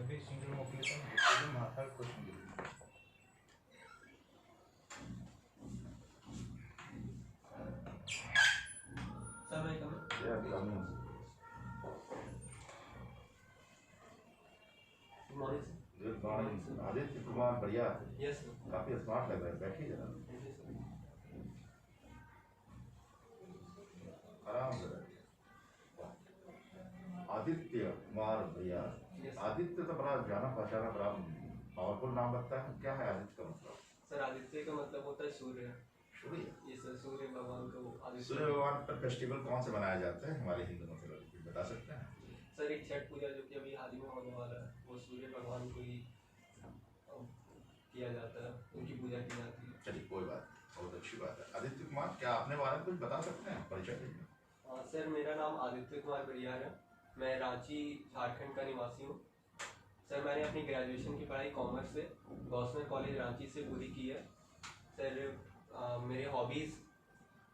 जब भी सिंगल मौके लेता हूँ एकदम माथा खुश मिलती है। सर मैं come good morning Aditya Kumar बढ़िया। Yes sir. काफी स्मार्ट लग रहा है, बैठिए जरा आराम से बैठिए। आदित्य कुमार बढ़िया। आदित्य तो बड़ा जाना पहचाना बड़ा पावरफुल नाम लगता है। क्या है आदित्य का मतलब? सर आदित्य का मतलब होता है सूर्य। सूर्य? ये सर सूर्य भगवान का वो आदित्य। सूर्य भगवान पर फेस्टिवल कौन से मनाया जाता है हमारे हिंदू मतलब कुछ बता सकते हैं? सर एक छठ पूजा जो कि अभी हाल ही में होने वाला है, वो सूर्य भगवान को ही किया जाता है, उनकी पूजा की जाती है। चलिए कोई बात नहीं, बहुत अच्छी बात है। आदित्य कुमार, क्या अपने बारे में कुछ बता सकते हैं, परिचय दीजिए। सर मेरा नाम आदित्य कुमार बढ़ियार है। मैं रांची झारखंड का निवासी हूँ। सर मैंने अपनी ग्रेजुएशन की पढ़ाई कॉमर्स से गॉस्सनर कॉलेज रांची से पूरी की है। सर मेरे हॉबीज़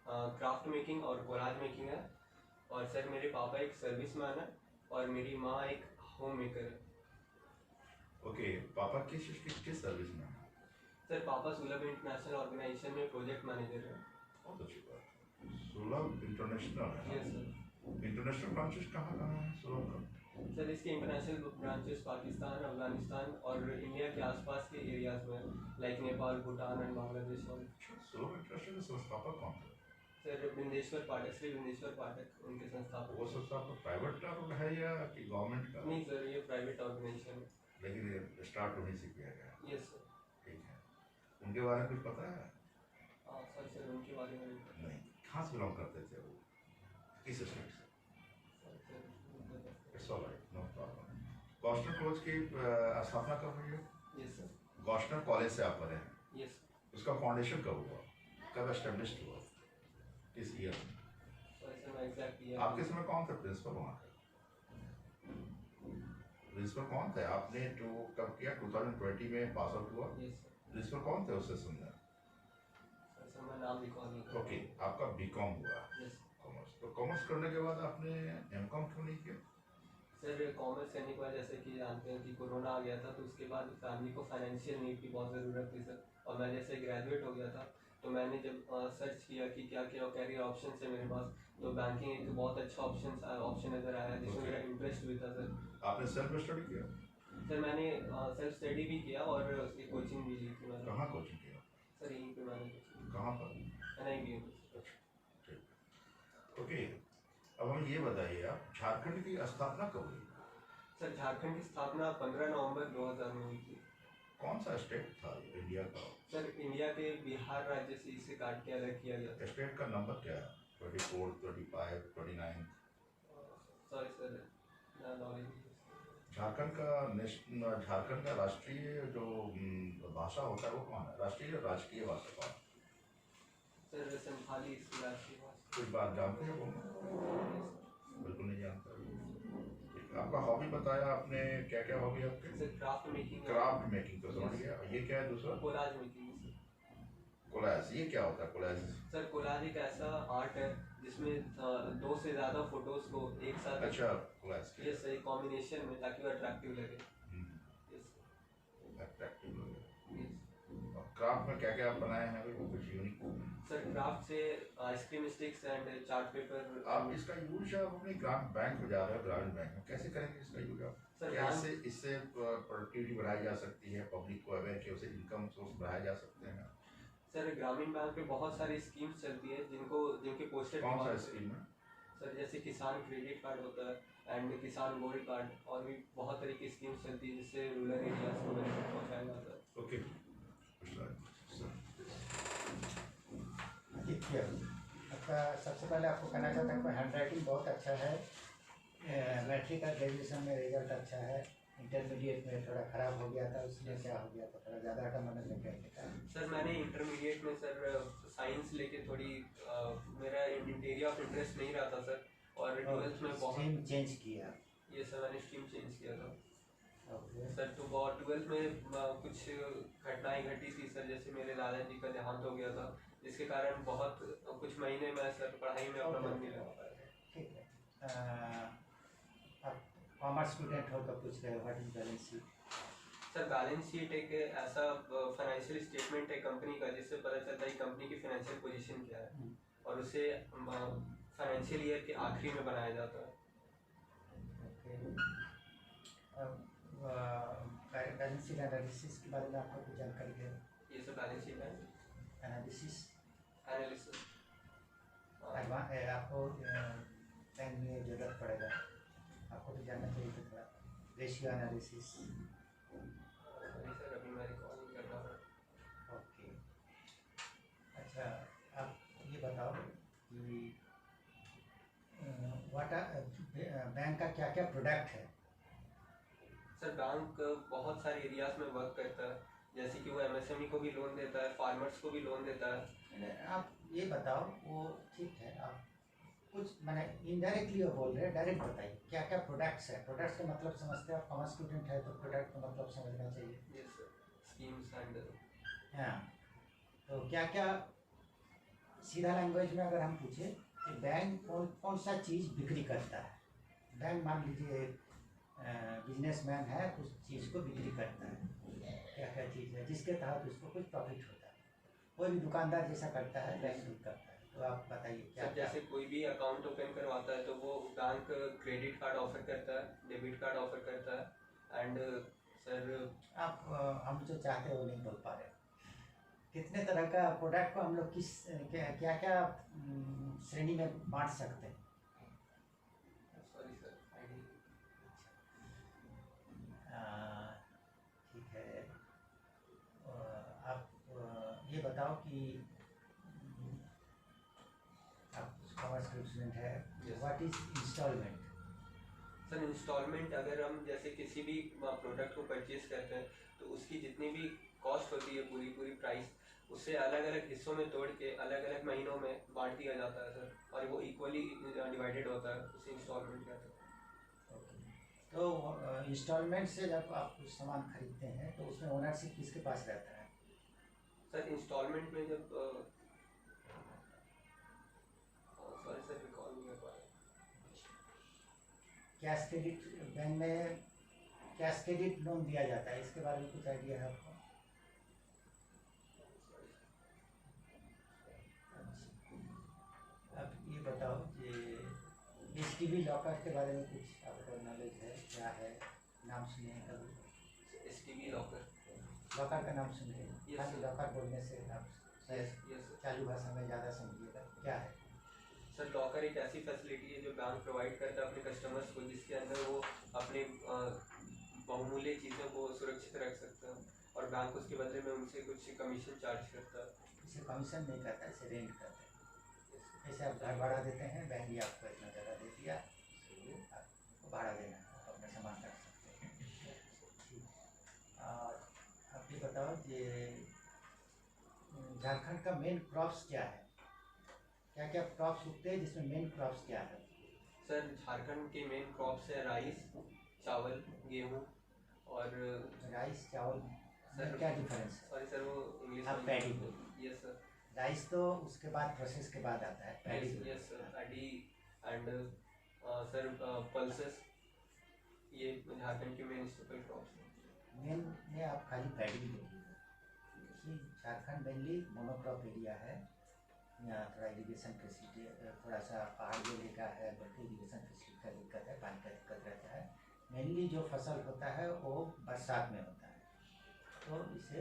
क्राफ्ट मेकिंग और कोलाज मेकिंग है। और सर मेरे पापा एक सर्विसमैन है और मेरी माँ एक होम मेकर है। ओके, पापा किस सर्विस में हैं? सर पापा सुलभ इंटरनेशनल ऑर्गेनाइजेशन में प्रोजेक्ट मैनेजर है। बहुत अच्छी बात है। सुलभ इंटरनेशनल है? Yes sir. इंटरनेशनल ब्रांचेस कहाँ कहाँ हैं सुलभ का? सर इसके इंटरनेशनल ब्रांचेस पाकिस्तान, अफगानिस्तान और इंडिया के आसपास के एरियाज में, लाइक नेपाल, भूटान एंड बांग्लादेश। और सुलभ इंटरनेशनल के संस्थापक कौन थे? सर बिंदेश्वर पाठक, श्री बिंदेश्वर पाठक उनके संस्थापक। वो संस्थापक प्राइवेट है या कि गवर्नमेंट का? नहीं सर, ये प्राइवेट ऑर्गेनाइजेशन है। लेकिन ये स्टार्ट उन्हीं से किया गया? Yes sir. ठीक है। उनके बारे में कुछ पता है? सर उनके बारे में नहीं। कहाँ से बिलोंग करते थे वो, किस स्टेट से? It's all right, no problem. Gossner college की स्थापना कब हुई है? Yes sir. गॉस्सनर कॉलेज से आप पढ़े हैं? यस। उसका फाउंडेशन कब हुआ, कब एस्टेब्लिश हुआ, किस ईयर में? आपके समय कौन थे प्रिंसिपल वहाँ का? प्रिंसिपल कौन थे? आपने जो कब किया, 2020 में पास आउट हुआ? Yes sir. प्रिंसिपल कौन थे उस सेशन में? सर मैं नाम रिकॉल नहीं कर। ओके, आपका बीकॉम हुआ? यस। कॉमर्स। तो कॉमर्स करने के बाद आपने एमकॉम क्यों नहीं किया? सर कॉमर्स करने के बाद जैसे कि जानते हैं कि कोरोना आ गया था, तो उसके बाद फैमिली को फाइनेंशियल नीड की बहुत ज़रूरत थी सर। और मैं जैसे ग्रेजुएट हो गया था, तो मैंने जब सर्च किया कि क्या क्या कैरियर ऑप्शन है मेरे पास, तो बैंकिंग एक बहुत अच्छा ऑप्शन नज़र आया जिसमें मेरा इंटरेस्ट भी था सर। आपने सेल्फ स्टडी किया? सर मैंने सेल्फ स्टडी भी किया और उसकी कोचिंग भी ली थी मैंने। कहाँ कोचिंग किया? सर यहीं पे मैंने कोचिंग। कहाँ पर? NIBM। अच्छा, ठीक। ओके, अब हमें ये बताइए, आप झारखंड की स्थापना कब हुई? सर झारखंड की स्थापना 15 नवंबर 2000 में हुई थी। कौन सा स्टेट था इंडिया का? सर इंडिया के बिहार राज्य से इसे काट के अलग किया गया था। स्टेट का नंबर क्या है? 24, 25, 29? Sorry sir, knowledge. झारखंड का राष्ट्रीय जो भाषा होता है वो कौन है? राजकीय भाषा कौन है? सर संथाली इसकी राष्ट्रीय भाषा। कुछ बात जानते हैं वो? बिल्कुल नहीं जानता। ठीक, आपका हॉबी बताया आपने, क्या क्या हॉबी आपके? Sir craft making. Craft making तो समझ गया। ये क्या है दूसरा? Collage making. कोलाज, ये क्या होता है कोलाज? सर कोलाज एक ऐसा आर्ट है जिसमें 2 से ज़्यादा फोटोज को एक साथ। अच्छा, कोलाज। ये सही कॉम्बिनेशन में, ताकि वो अट्रैक्टिव लगे। अट्रैक्टिव लगे। क्राफ्ट में क्या क्या बनाए हैं अभी कुछ यूनिक? सर क्राफ्ट से ice cream sticks and chart paper. आप इसका यूज आप अपने ग्राम बैंक में जा रहे हो, ग्रामीण बैंक में कैसे करेंगे इसका यूज आप? सर क्या इससे प्रोडक्टिविटी बढ़ाई जा सकती है, पब्लिक को अवेयर किया, उसे इनकम सोर्स बढ़ाए जा सकते हैं? सर ग्रामीण बैंक पे बहुत सारी स्कीम्स चलती है जिनके पोस्टर। कौन सा स्कीम है? सर जैसे किसान क्रेडिट कार्ड होता है एंड किसान गोल्ड कार्ड, और भी बहुत तरह की स्कीम्स चलती है जिससे रूरल एरियाज को बेनिफिट पहुंचाया जाता है। ओके, आपका सबसे पहले आपको कहना चाहता हूँ कि हैंड राइटिंग बहुत अच्छा है। मैट्रिक का ग्रेजुएशन में रिजल्ट अच्छा है। इंटरमीडिएट में थोड़ा खराब हो गया था, उसमें क्या हो गया था, थोड़ा ज़्यादा का मन लग गया था। सर मैंने इंटरमीडिएट में सर साइंस लेके थोड़ी मेरा एरिया ऑफ इंटरेस्ट नहीं रहा था सर, और 12th में बहुत स्ट्रीम चेंज किया। ये सर मैंने स्ट्रीम चेंज किया था। ओके सर तो बहुत 12th में कुछ घटनाएं घटी थी सर, जैसे मेरे दादाजी का देहांत हो गया था, जिसके कारण बहुत कुछ महीने में सर पढ़ाई में अपना मन नहीं लगा पाया। ठीक है। आप कॉमर्स स्टूडेंट हो तो पूछ रहे हो what is balance sheet? Sir balance sheet एक ऐसा फाइनेंशियल स्टेटमेंट है कंपनी का जिससे पता चलता है कि कंपनी की फाइनेंशियल पोजीशन क्या है और उसे फाइनेंशियल ईयर के आखिरी में बनाया जाता है। बैलेंस शीट एनालिसिस के बारे में आपको कुछ जानकारी है? ये सब बैलेंस शीट है एनालिसिस एनालिसिस आपको बैंक में ज़रूरत पड़ेगा, आपको तो जानना चाहिए था थोड़ा। रेशियो एनालिसिस, सर अभी मैं रिकॉल नहीं कर रहा हूँ। ओके। अच्छा, आप ये बताओ कि बैंक का क्या क्या प्रोडक्ट है? सर बैंक बहुत सारे एरियाज में वर्क करता है, जैसे कि वो एमएसएमई को भी लोन देता है, फार्मर्स को भी लोन देता है। आप ये बताओ, वो ठीक है, आप कुछ मैंने इनडायरेक्टली वो बोल रहे हैं, डायरेक्ट बताइए क्या क्या प्रोडक्ट्स है। प्रोडक्ट्स का मतलब समझते हैं आप, कॉमर्स स्टूडेंट है तो प्रोडक्ट का मतलब समझना चाहिए। यस सर, स्कीम्स एंड हाँ, तो क्या क्या, सीधा लैंग्वेज में अगर हम पूछे कि बैंक कौन सा चीज़ बिक्री करता है। बैंक मान लीजिए बिजनेसमैन है, उस चीज़ को बिक्री करता है, क्या क्या चीज़ है जिसके तहत उसको कुछ प्रॉफिट होता है। कोई भी दुकानदार जैसा करता है बैंक भी करता है। तो आप बताइए क्या सर, जैसे कोई भी अकाउंट ओपन करवाता है तो वो बैंक क्रेडिट कार्ड ऑफर करता है, डेबिट कार्ड ऑफर करता है एंड सर आप हम जो चाहते हैं वो नहीं बोल पा रहे। कितने तरह का प्रोडक्ट को हम लोग किस क्या क्या श्रेणी में बांट सकते हैं? सॉरी सर आईडी ठीक है। आप ये बताओ कि आप कॉमर्स के स्टूडेंट है, what is instalment? Sir instalment अगर हम जैसे किसी भी प्रोडक्ट को परचेज करते हैं तो उसकी जितनी भी कॉस्ट होती है पूरी प्राइस उसे अलग अलग हिस्सों में तोड़ के अलग अलग महीनों में बांट दिया जाता है सर, और वो इक्वली डिवाइडेड होता है, उसे इंस्टॉलमेंट कहते हैं। तो इंस्टॉलमेंट से जब आप कुछ सामान खरीदते हैं तो उसमें ओनरशिप किसके पास रहता है? सर इंस्टॉलमेंट में जब सॉरी सर रिकॉल नहीं कर पा रहा। कैश क्रेडिट बैंक में कैश क्रेडिट लोन दिया जाता है, इसके बारे में कुछ आइडिया है आपको? अब ये बताओ कि एसटीवी लॉकर के बारे में कुछ आपको नॉलेज है? क्या है, नाम सुने हैं कभी? एसटीवी लॉकर, लॉकर का नाम सुने? Yes, खाली sir. लॉकर बोलने से आप यस सर। चालू भाषा में ज़्यादा समझिएगा, क्या है? सर लॉकर एक ऐसी फैसिलिटी है जो बैंक प्रोवाइड करता है अपने कस्टमर्स को, जिसके अंदर वो अपने बहुमूल्य चीज़ों को सुरक्षित रख सकते हैं और बैंक उसके बदले में उनसे कुछ कमीशन चार्ज करता है। इसे कमीशन नहीं करता है, इसे रेंट करता है। जैसे आप घर भाड़ा देते हैं, बैंक भी आपको इतना जगह दे दिया, आपको भाड़ा देना है, आप अपना सामान रख सकते हैं। ठीक। और आप ये बताओ कि झारखंड का मेन क्रॉप्स क्या है? क्या क्या क्रॉप्स उगते हैं, जिसमें मेन क्रॉप्स क्या है? सर झारखंड के मेन क्रॉप्स है राइस, चावल, गेहूँ और राइस चावल सर क्या डिफरेंस है? सॉरी सर वो इंग्लिश आप पैडी बोलिए। Yes sir. राइस तो उसके बाद प्रोसेस के बाद आता है, paddy. Yes sir, paddy and sir pulses, ये झारखंड के मेन स्टेपल क्रॉप्स हैं। मेन में आप खाली पैडी बोलिए कि झारखंड मेनली मोनोक्रॉप एरिया है। यहाँ थोड़ा इरिगेशन फैसिलिटी, थोड़ा सा पहाड़ी एरिया है, बल्कि इरिगेशन फैसिलिटी का दिक्कत है, पानी का दिक्कत रहता है। मेनली जो फसल होता है वो बरसात में होता है, तो इसे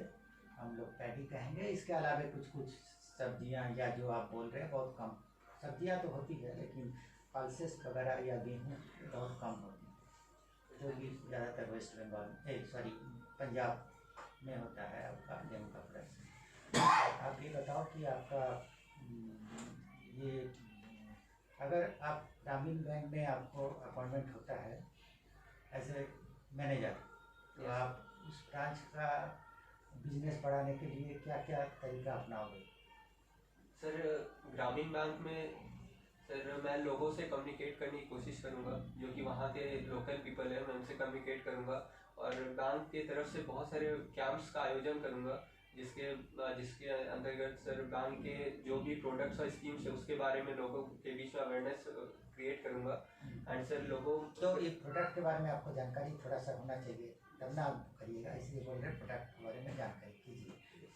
हम लोग पैडी कहेंगे। इसके अलावा कुछ कुछ सब्जियां या जो आप बोल रहे हैं बहुत कम सब्जियां तो होती है, लेकिन पल्सेस वगैरह या गेहूँ बहुत कम होती है, जो कि ज़्यादातर वेस्ट बंगाल पंजाब में होता है आपका गेहूँ का प्रोडक्शन। आप ये बताओ कि आपका ये अगर आप ग्रामीण बैंक में आपको अपॉइंटमेंट होता है एज ए मैनेजर, तो आप उस ब्रांच का बिजनेस बढ़ाने के लिए क्या क्या तरीका अपनाओगे? सर ग्रामीण बैंक में सर मैं लोगों से कम्युनिकेट करने की कोशिश करूंगा, जो कि वहाँ के लोकल पीपल है, मैं उनसे कम्युनिकेट करूंगा और बैंक की तरफ से बहुत सारे कैंप्स का आयोजन करूंगा जिसके जिसके अंतर्गत सर बैंक के जो भी प्रोडक्ट्स और स्कीम्स है उसके बारे में लोगों के बीच में अवेयरनेस क्रिएट करूँगा। एंड सर लोगों तो ये प्रोडक्ट के बारे में आपको जानकारी थोड़ा सा होना चाहिए, तब ना आप करिएगा, इसलिए बोल रहे हैं प्रोडक्ट के बारे में जानकारी कीजिए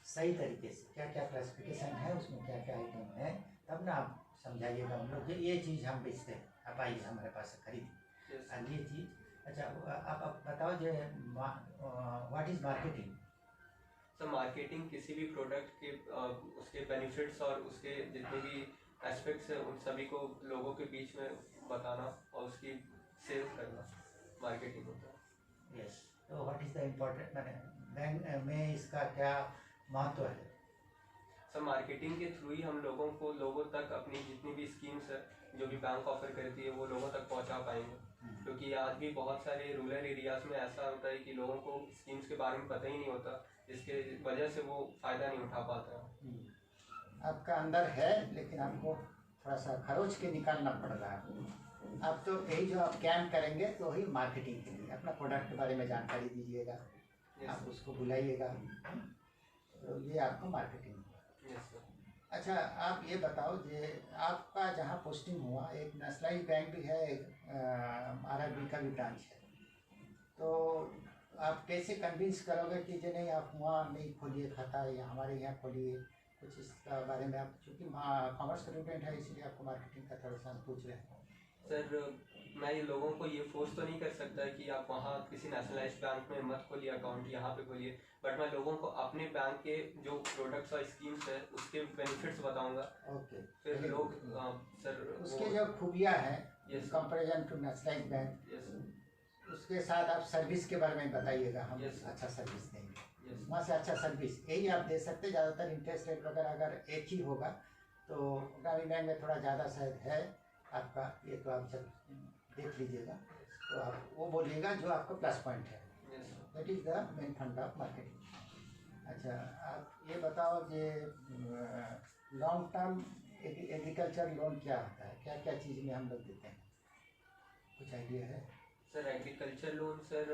सही तरीके से, क्या क्या क्लासिफिकेशन है उसमें, क्या क्या आइटम है, तब ना आप समझाइएगा हम लोग कि ये चीज़ हम बेचते हैं, आप आइए हमारे पास से खरीदिए। और ये चीज़ अच्छा, आप बताओ जो what is marketing. Sir marketing किसी भी प्रोडक्ट के उसके बेनिफिट्स और उसके जितने भी एस्पेक्ट्स हैं उन सभी को लोगों के बीच में बताना और उसकी सेल्स करना मार्केटिंग होता है। यस, तो व्हाट इज़ द इम्पोर्टेंट, मैंने बैंक में इसका क्या महत्व है। सर मार्केटिंग के थ्रू ही हम लोगों तक अपनी जितनी भी स्कीम्स है जो भी बैंक ऑफर करती है वो लोगों तक पहुंचा पाएंगे, क्योंकि आज भी बहुत सारे रूरल एरियाज में ऐसा होता है कि लोगों को स्कीम्स के बारे में पता ही नहीं होता, जिसके वजह से वो फ़ायदा नहीं उठा पाता है। आपका अंदर है लेकिन आपको थोड़ा सा खरोच के निकालना पड़ रहा है। अब तो यही जो आप कैम्प करेंगे तो ही मार्केटिंग के लिए अपना प्रोडक्ट के बारे में जानकारी दीजिएगा, आप उसको बुलाइएगा, तो ये आपको मार्केटिंग हुआ। अच्छा, आप ये बताओ जे आपका जहाँ पोस्टिंग हुआ एक नेशनलाइज बैंक भी है, एक RRB का भी ब्रांच है, तो आप कैसे कन्विंस करोगे कि जो नहीं आप वहाँ नहीं खोलिए खाता या हमारे यहाँ खोलिए, कुछ इसका बारे में आप, चूँकि कॉमर्स का स्टूडेंट है इसलिए आपको मार्केटिंग का थोड़ा सा पूछ रहे हैं। सर मैं ये लोगों को ये फोर्स तो नहीं कर सकता कि आप वहाँ किसी नेशनलाइज्ड बैंक में मत खोलिए अकाउंट, यहाँ पे खोलिए, बट मैं लोगों को अपने बैंक के जो प्रोडक्ट्स और स्कीम्स है उसके बेनिफिट्स बताऊंगा। ओके, फिर लोग सर उसके जो खूबियाँ हैं कंपेरिजन टू नेशनलाइज्ड बैंक, उसके साथ आप सर्विस के बारे में बताइएगा, हम अच्छा सर्विस देंगे, वहाँ से अच्छा सर्विस यही आप दे सकते हैं। ज़्यादातर इंटरेस्ट रेट वगैरह अगर एक ही होगा तो ग्रामीण बैंक में थोड़ा ज़्यादा शायद है आपका, ये तो आप जब देख लीजिएगा तो आप वो बोलिएगा जो आपका प्लस पॉइंट है, that is the main fund of marketing. अच्छा, आप ये बताओ कि लॉन्ग टर्म एग्रीकल्चर लोन क्या होता है, क्या क्या चीज़ में हम लोग देते हैं, कुछ आइडिया है? सर एग्रीकल्चर लोन सर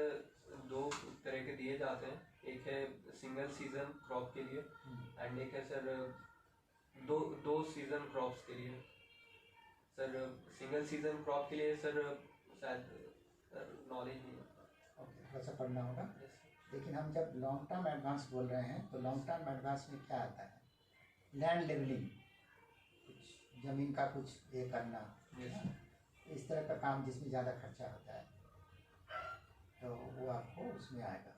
दो तरह के दिए जाते हैं, एक है सिंगल सीजन क्रॉप के लिए एंड एक है सर दो सीजन क्रॉप्स के लिए। सर सिंगल सीजन क्रॉप के लिए सर शायद नॉलेज नहीं है, ओके, थोड़ा सा पढ़ना होगा। लेकिन हम जब लॉन्ग टर्म एडवांस बोल रहे हैं तो लॉन्ग टर्म एडवांस में क्या आता है, लैंड लेवलिंग, कुछ ज़मीन का कुछ ये करना, इस तरह का काम जिसमें ज़्यादा खर्चा होता है तो वो आपको उसमें आएगा।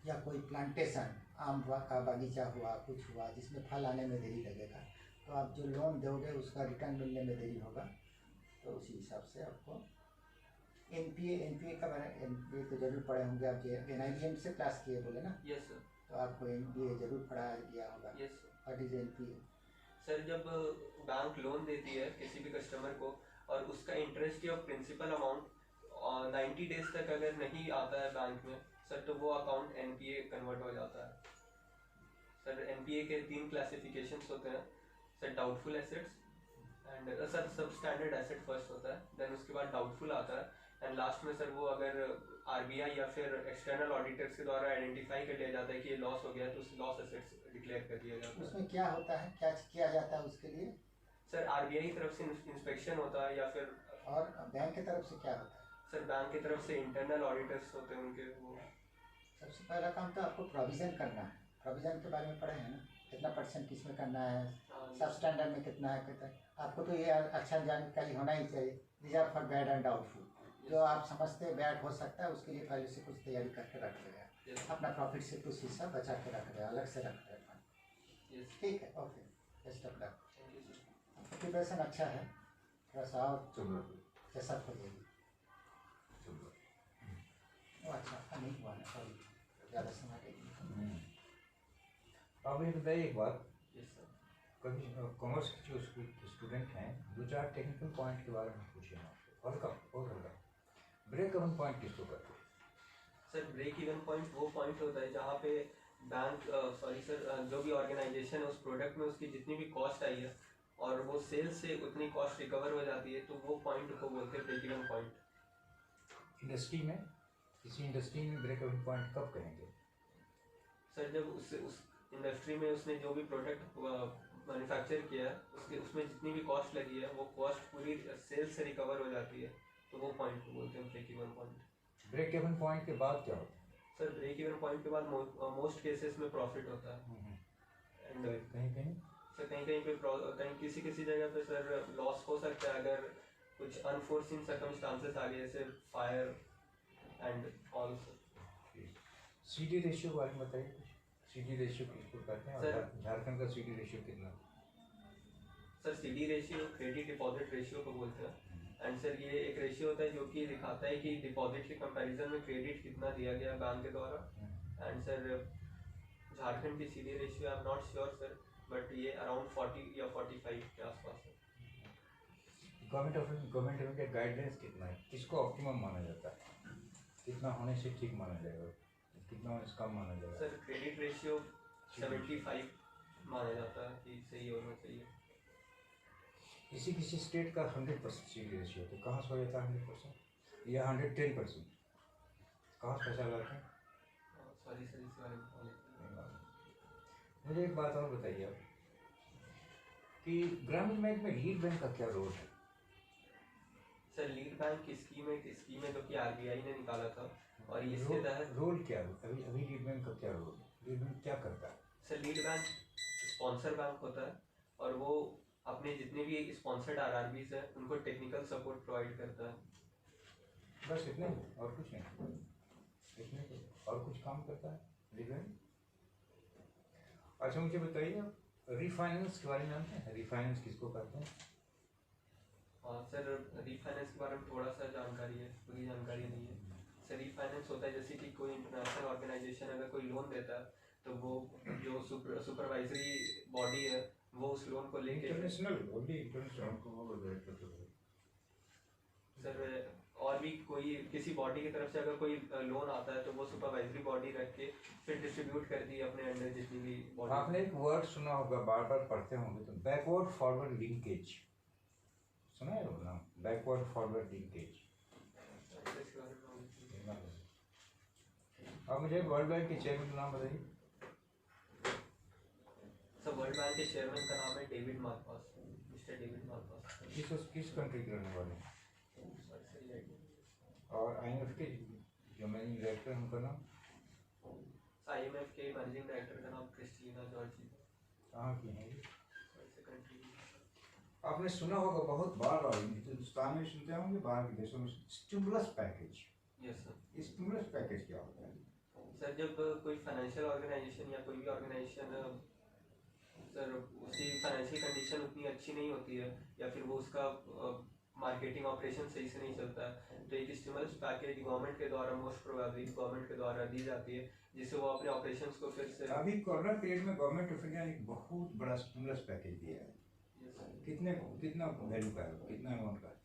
या कोई प्लांटेशन, आम का बागीचा हुआ, कुछ हुआ जिसमें फल आने में देरी लगेगा, तो आप जो लोन दोगे उसका रिटर्न मिलने में देरी होगा, तो उसी हिसाब से आपको NPA का बारे NPA तो जरूर पढ़े होंगे आप, जो NIBM से क्लास किए बोले ना। Yes sir. तो आपको NPA जरूर पढ़ा दिया होगा। Yes sir. What is NPA? Sir जब बैंक लोन देती है किसी भी कस्टमर को और उसका इंटरेस्ट या प्रिंसिपल अमाउंट 90 डेज तक अगर नहीं आता है बैंक में सर, तो वो अकाउंट NPA कन्वर्ट हो जाता है। सर NPA के 3 क्लासिफिकेशंस होते हैं sir, doubtful assets and sir सब स्टैंडर्ड एसेट फर्स्ट होता है, देन उसके बाद डाउटफुल आता है एंड लास्ट में सर वो अगर RBI या फिर एक्सटर्नल ऑडिटर्स के द्वारा आइडेंटिफाई कर लिया जाता है कि ये लॉस हो गया तो उस लॉस एसेट्स डिक्लेयर कर दिया जाता है। उसमें क्या होता है, क्या किया जाता है उसके लिए? सर RBI की तरफ से इंस्पेक्शन होता है या फिर, और बैंक की तरफ से क्या होता है? सर बैंक की तरफ से इंटरनल ऑडिटर्स होते हैं उनके, वो सबसे पहला काम तो आपको प्रोविज़न करना है। प्रोविज़न के बारे में पढ़े हैं ना, कितना % किस में करना है, सब स्टैंडर्ड में कितना है, कितना आपको तो ये अच्छा जानकारी होना ही चाहिए। Reserve for bad and doubtful, जो आप समझते बैड हो सकता है उसके लिए पहले से कुछ तैयारी करके रख लेगा, अपना प्रॉफिट से कुछ हिस्सा बचा के रख रहे, अलग से रख रहे। ठीक है, okay, best of luck. Preparation अच्छा है, थोड़ा सा और कैसा खोलिएगी वो अच्छा नहीं हुआ ना, सॉरी ज़्यादा समय लेगी। अब ये बताइए एक बात, यस सर। कभी कॉमर्स के जो स्टूडेंट हैं 2-4 टेक्निकल पॉइंट के बारे में पूछिए ना, हल्का और हल्का। ब्रेक इवन पॉइंट किसको कहते हैं? सर ब्रेक इवन पॉइंट वो पॉइंट होता है जहाँ पे बैंक सॉरी सर जो भी ऑर्गेनाइजेशन है उस प्रोडक्ट में उसकी जितनी भी कॉस्ट आई है और वो सेल्स से उतनी कॉस्ट रिकवर हो जाती है, तो वो पॉइंट को बोलते हैं ब्रेक इवन पॉइंट। इंडस्ट्री में, किसी इंडस्ट्री में ब्रेक इवन पॉइंट कब कहेंगे? सर जब इंडस्ट्री में उसने जो भी प्रोडक्ट मैन्युफैक्चर किया है उसमें जितनी भी कॉस्ट लगी है वो कॉस्ट पूरी सेल्स से रिकवर हो जाती है, तो वो पॉइंट को बोलते हैं break even point. Break even point के बाद क्या होता है? सर ब्रेक इवन पॉइंट के बाद मोस्ट केसेस में प्रॉफिट होता है, एंड कहीं कहीं सर कहीं पे कहीं किसी जगह पे सर लॉस हो सकता है अगर कुछ अनफोर्सिन सर्कमस्टांसेस आ गए, जैसे fire and all. CD ratio के बारे में बताइए कुछ। CD रेशियो किसको कहते हैं और झारखंड का CD रेशियो कितना? Sir CD ratio credit deposit ratio को बोलते हैं, एंड सर ये एक रेशियो होता है जो कि दिखाता है कि डिपॉजिट के कंपैरिजन में क्रेडिट कितना दिया गया बैंक के द्वारा। एंड सर झारखंड की CD ratio I am not sure sir, but ये अराउंड 40 या 45 के आसपास है। गवर्नमेंट ऑफ इंडिया गाइडलाइंस कितना है, किसको ऑप्टिमम माना जाता है, कितना होने से ठीक माना जाएगा, कितना होने से कम माना जाएगा? सर क्रेडिट रेशियो 75 माना जाता है कि सही होना चाहिए। किसी स्टेट का 100% CD रेशियो तो कहाँ से हो जाता है 100% या 110%? कहाँ से पैसा लाते हैं? सॉरी सर, इस बारे में नहीं मालूम। मुझे एक बात और बताइए आप कि ग्रामीण बैंक में लीड बैंक का क्या रोल है? सर लीड बैंक की स्कीम है जो कि RBI ने निकाला था, और इसके तहत रोल क्या है अभी लीड बैंक का क्या रोल है? लीड बैंक क्या करता है? Sir lead bank sponsor bank होता है, और वो अपने जितने भी स्पॉन्सर्ड RRBs हैं उनको टेक्निकल सपोर्ट प्रोवाइड करता है। बस इतने ही, और कुछ नहीं? इतने ही, और कुछ काम करता है लीड बैंक? अच्छा मुझे बताइए आप रीफाइनेंस के बारे में जानते हैं? रीफाइनेंस किसको कहते हैं? सर रीफाइनेंस के बारे में थोड़ा सा जानकारी है, पूरी जानकारी नहीं है। सर रीफाइनेंस होता है जैसे कि कोई इंटरनेशनल ऑर्गेनाइजेशन अगर कोई लोन देता है तो वो जो सुपरवाइजरी बॉडी है वो उस लोन को लेके इंटरनेशनल सर, और भी कोई किसी बॉडी की तरफ से अगर कोई लोन आता है तो वो सुपरवाइजरी बॉडी रख के फिर डिस्ट्रीब्यूट करती है अपने अंडर जितनी भी बॉडी। आपने एक वर्ड सुना होगा, बार बार पढ़ते होंगे तो, बैकवर्ड फॉरवर्ड लिंकेज सुना है वो नाम? Backward forward linkage. अब मुझे वर्ल्ड बैंक के चेयरमैन का नाम बताइए। सर वर्ल्ड बैंक के चेयरमैन का नाम है David Malpass, mister David Malpass. किस कंट्री के रहने वाले हैं? और IMF के जो मैनेजिंग डायरेक्टर हैं उनका नाम? IMF के मैनेजिंग डायरेक्टर का नाम क्रिस्टीना जॉर्जी। कहाँ की हैं ये? कंट्री आपने सुना होगा बहुत बार हिंदुस्तान में सुनते होंगे, बाहर के देशों में stimulus package. Yes sir. Stimulus package क्या होता है? सर जब कोई फाइनेंशियल ऑर्गेनाइजेशन या कोई भी ऑर्गेनाइजेशन सर उसकी फाइनेंशियल कंडीशन उतनी अच्छी नहीं होती है या फिर वो उसका मार्केटिंग ऑपरेशन सही से नहीं चलता है, तो एक स्टिमुलस पैकेज गवर्नमेंट के द्वारा मोस्ट प्रोबेबली गवर्नमेंट के द्वारा दी जाती है जिससे वो अपने ऑपरेशंस को फिर से। अभी कोरोना पीरियड में गवर्नमेंट ऑफ इंडिया ने एक बहुत बड़ा स्टिमुलस पैकेज दिया है। कितना वैल्यू का है, कितना अमाउंट का है?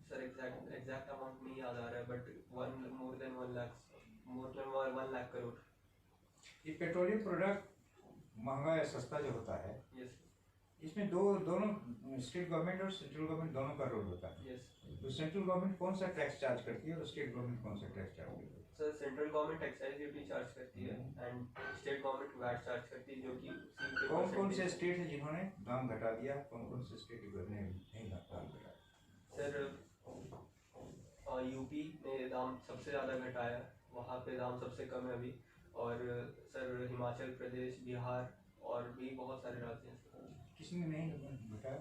सर एग्जैक्ट अमाउंट नहीं याद आ रहा है, but more than 1 lakh crore. ये पेट्रोलियम प्रोडक्ट महंगा या सस्ता जो होता है, यस इसमें दोनों स्टेट गवर्नमेंट और सेंट्रल गवर्नमेंट दोनों का रोल होता है। यस। तो सेंट्रल गवर्नमेंट कौन सा टैक्स चार्ज करती है और स्टेट गवर्नमेंट कौन सा टैक्स चार्ज करती है? Sir central government excise duty charge करती है and state government VAT charge करती है, जो कि कौन से स्टेट है जिन्होंने दाम घटा दिया, कौन से स्टेट ने नहीं दाम घटाया? सर यूपी ने दाम सबसे ज़्यादा घटाया, वहाँ पे दाम सबसे कम है अभी, और सर हिमाचल प्रदेश, बिहार और भी बहुत सारे राज्य हैं। किसने नहीं घटाया?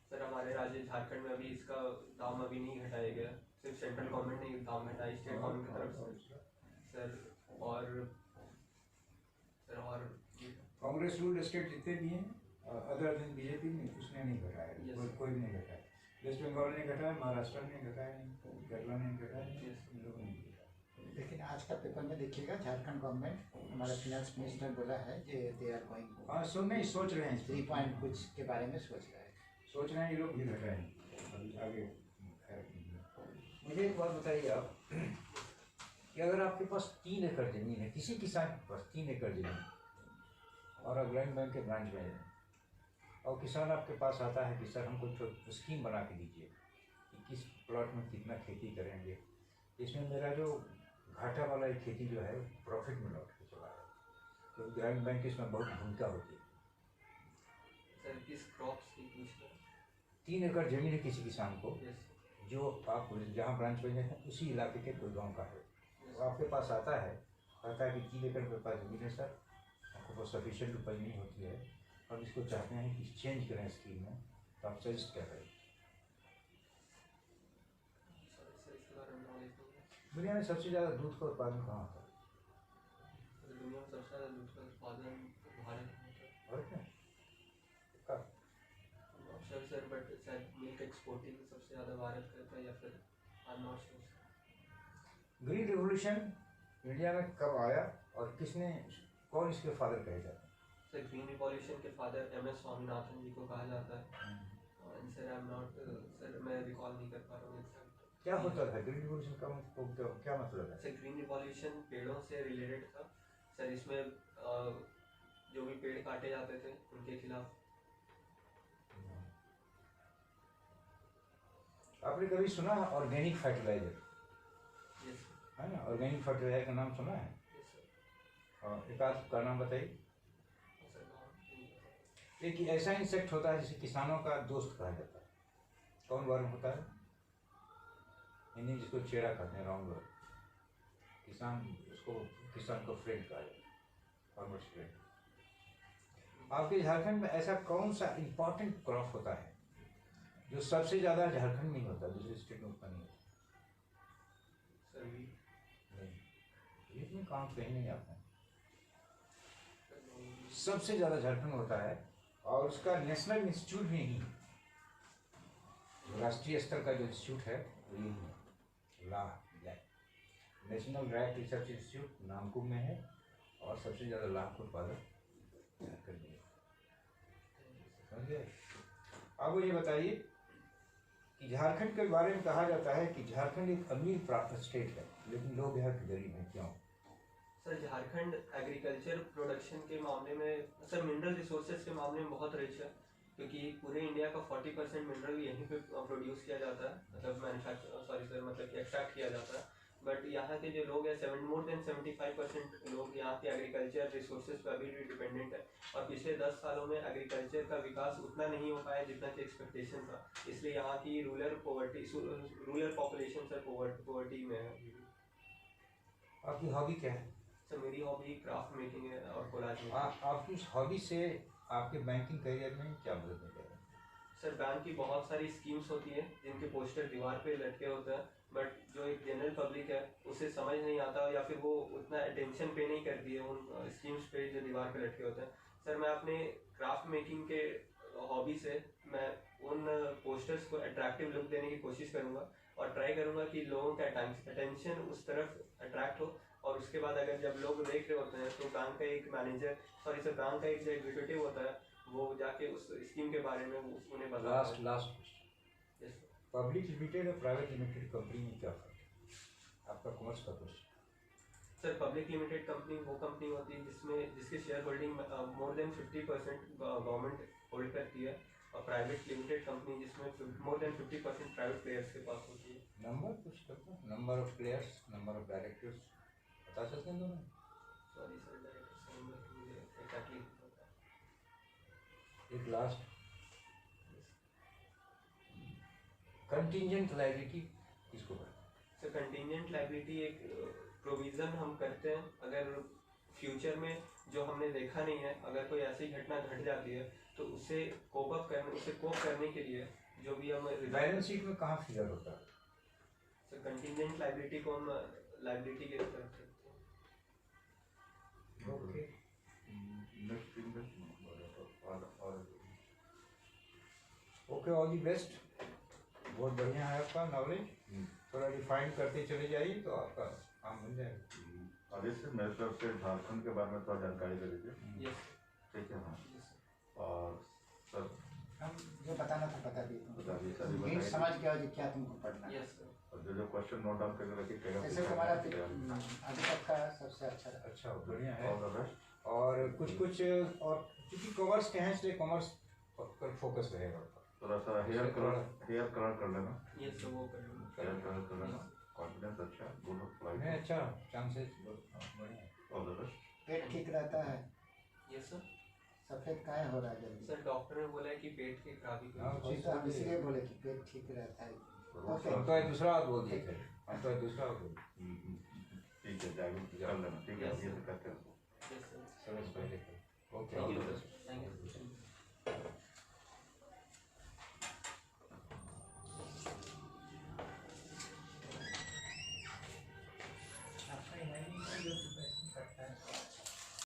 सर हमारे राज्य झारखंड में अभी इसका दाम अभी नहीं घटाया गया, सिर्फ सेंट्रल गवर्नमेंट ने दाम घटाई स्टेट गवर्नमेंट की तरफ से। सर और कांग्रेस रूल्ड स्टेट जितने भी हैं अदर देन बीजेपी ने उसने नहीं घटाया। Yes. कोई नहीं घटाया। वेस्ट बंगाल ने घटाया, महाराष्ट्र ने घटाया नहीं, केरला ने घटाया नहीं, Yes. इन लोगों ने नहीं घटाया। लेकिन आज का पेपर में देखिएगा झारखंड गवर्नमेंट, हमारा फिनेंस मिनिस्टर बोला है कि दे आर गोइंग हाँ नहीं सोच रहे हैं 3 पॉइंट कुछ के बारे में सोच रहे हैं। सोच रहे हैं ये लोग भी घटाएंगे अभी आगे। मुझे एक बात बताइए आप कि अगर आपके पास 3 एकड़ जमीन है, किसी किसान के पास 3 एकड़ जमीन और अग्रणी बैंक के ब्रांच में है, और किसान आपके पास आता है कि सर हमको स्कीम बना के दीजिए कि किस प्लॉट में कितना खेती करेंगे, इसमें मेरा जो घाटा वाला खेती जो है प्रॉफिट में लौट के चला है, तो ग्रामीण बैंक की इसमें बहुत भूमिका होती है। सर किस क्रॉप्स की पूछ रहे 3 एकड़ जमीन है किसी किसान को, हैं? यस जो आप जहाँ ब्रांच बने हैं उसी इलाके के कोई गाँव का है, तो आपके पास आता है, कहता है कि 3 एकड़ मेरे पास जमीन है सर, आपको बहुत सफिशिएंट उपज नहीं होती है, अब इसको चाहते हैं कि चेंज करें स्कीम में, तो आप सजेस्ट क्या करें? सर इसके बारे में नॉलेज नहीं है। दुनिया में सबसे ज़्यादा दूध का उत्पादन कहाँ होता है? सर दुनिया में सबसे ज़्यादा दूध का उत्पादन भारत में होता है। भारत में? कब? सर बट शायद मिल्क एक्सपोर्टिंग सबसे ज़्यादा भारत करता है या फिर I am not sure. Green revolution India में कब आया और किसने, कौन इसके फादर कहे जाते हैं? सर ग्रीन रिवॉल्यूशन के फादर MS स्वामीनाथन जी को कहा जाता है। And sir I am not sir मैं रिकॉल नहीं कर पा रहा हूँ एग्जैक्ट। क्या होता था ग्रीन रेवोल्यूशन का, क्या मतलब है? सर ग्रीन रिवॉल्यूशन पेड़ों से रिलेटेड था। सर इसमें जो भी पेड़ काटे जाते थे उनके खिलाफ। आपने कभी सुना है ऑर्गेनिक फर्टिलाइजर? यस है ना, ऑर्गेनिक फर्टिलाइजर का नाम सुना है? सर एक आध का नाम बताइए। सर नाम एक ऐसा इंसेक्ट होता है जिसे किसानों का दोस्त कहा जाता है, कौन वर्म होता है? हिंदी जिसको चेरा कहते हैं, राउंड वर्म। किसान को फ्रेंड कहा जाता है, फार्मर्स फ्रेंड। आपके झारखंड में ऐसा कौन सा इम्पोर्टेंट क्रॉप होता है जो सबसे ज़्यादा झारखंड में ही होता है, दूसरे स्टेट में उतना नहीं होता? सर भी नहीं, इसमें काम कहीं नहीं आता है। सबसे ज़्यादा झारखंड में होता है, और उसका नेशनल इंस्टीट्यूट भी नहीं, राष्ट्रीय स्तर का जो इंस्टीट्यूट है वो यही है, national rack research institute Namkum में है, और सबसे ज़्यादा लाख उत्पादक झारखंड में है। समझे? अब मुझे बताइए कि झारखंड के बारे में कहा जाता है कि झारखंड एक अमीर प्राप्त स्टेट है, लेकिन लोग यहाँ के गरीब हैं, क्यों? सर झारखंड एग्रीकल्चर प्रोडक्शन के मामले में, सर मिनरल रिसोर्सेज के मामले में बहुत रिच है, क्योंकि पूरे इंडिया का 40% मिनरल यहीं पे प्रोड्यूस किया जाता है, मतलब मतलब कि एक्सट्रैक्ट किया जाता है। बट यहाँ के जो लोग हैं मोर देन 75% लोग यहाँ के एग्रीकल्चर रिसोर्सेज पर अभी भी डिपेंडेंट है, और पिछले 10 सालों में एग्रीकल्चर का विकास उतना नहीं हो पाया जितना कि एक्सपेक्टेशन था, इसलिए यहाँ की रूरल पॉपुलेशन सर पॉवर्टी में है। आपकी हॉबी क्या है? सर मेरी हॉबी क्राफ्ट मेकिंग है और कोलाज मेकिंग। आपकी उस हॉबी से आपके बैंकिंग करियर में क्या मदद मिल जाएगा? सर बैंक की बहुत सारी स्कीम्स होती हैं जिनके पोस्टर दीवार पे लटके होते हैं, बट जो एक जनरल पब्लिक है उसे समझ नहीं आता, या फिर वो उतना अटेंशन पे नहीं करती है उन स्कीम्स पे जो दीवार पे लटके होते हैं। सर मैं अपने क्राफ्ट मेकिंग के हॉबी से मैं उन पोस्टर्स को अट्रैक्टिव लुक देने की कोशिश करूँगा, और ट्राई करूँगा कि लोगों का अटेंशन उस तरफ अट्रैक्ट हो, और उसके बाद अगर जब लोग देख रहे होते हैं तो बैंक का एक मैनेजर बैंक का एक जो एग्जीक्यूटिव होता है वो जाके उस स्कीम के बारे में उन्हें बताता है। लास्ट यस पब्लिक लिमिटेड और प्राइवेट लिमिटेड कंपनी में क्या फर्क है? आपका कॉमर्स का question. Sir public limited company वो कंपनी होती है जिसकी share holding more than 50% government hold करती है, और प्राइवेट लिमिटेड कंपनी जिसमें मोर देन 50% प्राइवेट प्लेयर्स के पास होती है। नंबर कुछ करता, number of players, number of directors बता सकते हैं दोनों? सॉरी सर डायरेक्टर सर मुझे एग्जैक्टली नहीं पता। एक लास्ट, कंटिंजेंट लायबिलिटी किसको कहते हैं? सर कंटिंजेंट लायबिलिटी एक प्रोविज़न हम करते हैं, अगर फ्यूचर में जो हमने देखा नहीं है, अगर कोई ऐसी घटना घट जाती है तो उसे कोप करने के लिए जो भी हम बैलेंस शीट में कहाँ फिगर होता है? सर कंटिंजेंट लायबिलिटी को हम लायबिलिटी के तरफ रखते हैं। Okay, next okay, all the best. बहुत बढ़िया है आपका नॉलेज, थोड़ा रिफाइन करते चले जाइए तो आपका काम मिल जाएगा। आगे से मेरे तरफ से झारखंड के बारे में थोड़ा जानकारी दे दीजिए। यस ठीक है हाँ। यस और सर हम जो बताना था बता दिए बता दिए, सर तुम बताइए। समझ गया जी क्या तुमको पढ़ना है। यस सर और जो क्वेश्चन नोट डाउन करके रखिए जैसे तुम्हारा अभी तक का सबसे अच्छा रहा। अच्छा, बढ़िया है। All the best. और कुछ और क्योंकि कॉमर्स के हैं इसलिए कॉमर्स पर फोकस रहेगा। थोड़ा सा हेयर कलर कर लेना, यस सर वो कर लूँगा। हेयर कलर कर लेना। कॉन्फिडेंस अच्छा, गुड नहीं, फ्लाइट। अच्छा चांसेस बढ़िया है। All the best. पेट ठीक रहता है? Yes sir. सफेद काहे हो रहा है जल्दी? सर डॉक्टर ने बोला है कि पेट की खराबी की हाँ, वजह वही तो हम इसलिए बोले कि पेट ठीक रहता है। ओके हम तो एक दूसरा बात बोल दिए थे, हम तो एक दूसरा बात बोल ठीक है, जागरूक कर लेना, ठीक है, ये तो करते हैं। से। Yes sir. समझ पहले okay thank you sir. Thank you.